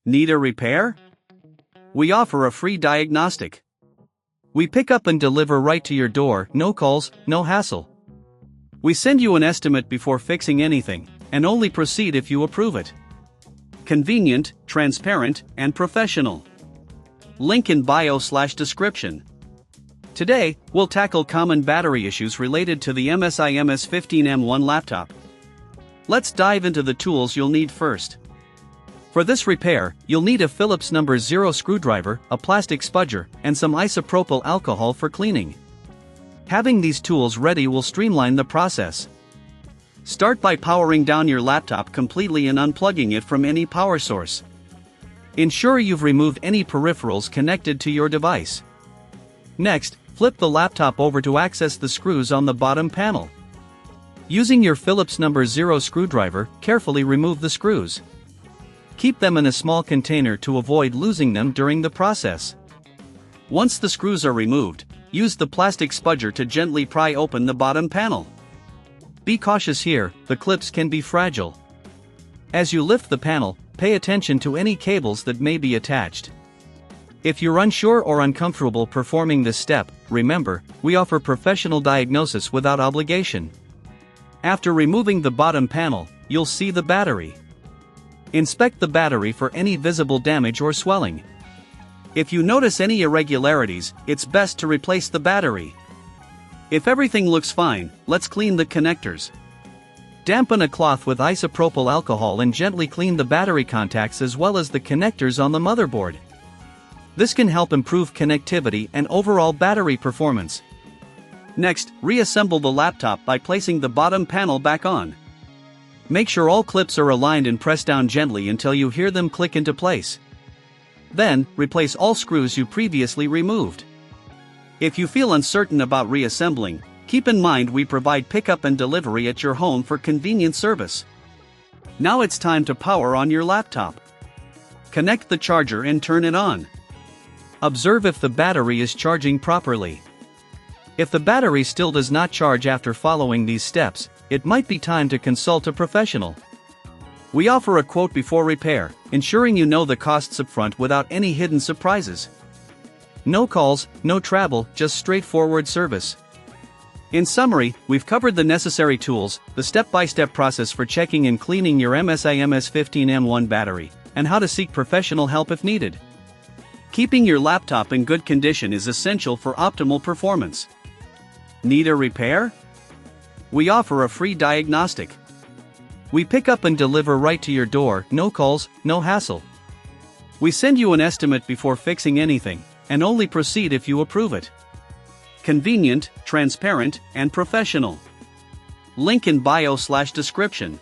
Need a repair? We offer a free diagnostic. We pick up and deliver right to your door, no calls, no hassle. We send you an estimate before fixing anything, and only proceed if you approve it. Convenient, transparent, and professional. Link in bio/description. Today, we'll tackle common battery issues related to the MSI MS 15M1 laptop. Let's dive into the tools you'll need first. For this repair, you'll need a Phillips number 0 screwdriver, a plastic spudger, and some isopropyl alcohol for cleaning. Having these tools ready will streamline the process. Start by powering down your laptop completely and unplugging it from any power source. Ensure you've removed any peripherals connected to your device. Next, flip the laptop over to access the screws on the bottom panel. Using your Phillips number 0 screwdriver, carefully remove the screws. Keep them in a small container to avoid losing them during the process. Once the screws are removed, use the plastic spudger to gently pry open the bottom panel. Be cautious here, the clips can be fragile. As you lift the panel, pay attention to any cables that may be attached. If you're unsure or uncomfortable performing this step, remember, we offer professional diagnosis without obligation. After removing the bottom panel, you'll see the battery. Inspect the battery for any visible damage or swelling. If you notice any irregularities, it's best to replace the battery. If everything looks fine, let's clean the connectors. Dampen a cloth with isopropyl alcohol and gently clean the battery contacts as well as the connectors on the motherboard. This can help improve connectivity and overall battery performance. Next, reassemble the laptop by placing the bottom panel back on. Make sure all clips are aligned and press down gently until you hear them click into place. Then, replace all screws you previously removed. If you feel uncertain about reassembling, keep in mind we provide pickup and delivery at your home for convenient service. Now it's time to power on your laptop. Connect the charger and turn it on. Observe if the battery is charging properly. If the battery still does not charge after following these steps, it might be time to consult a professional. We offer a quote before repair, ensuring you know the costs upfront without any hidden surprises. No calls, no travel, just straightforward service. In summary, we've covered the necessary tools, the step-by-step process for checking and cleaning your MSI MS 15M1 battery, and how to seek professional help if needed. Keeping your laptop in good condition is essential for optimal performance. Need a repair? We offer a free diagnostic. We pick up and deliver right to your door, no calls, no hassle. We send you an estimate before fixing anything, and only proceed if you approve it. Convenient, transparent, and professional. Link in bio/description.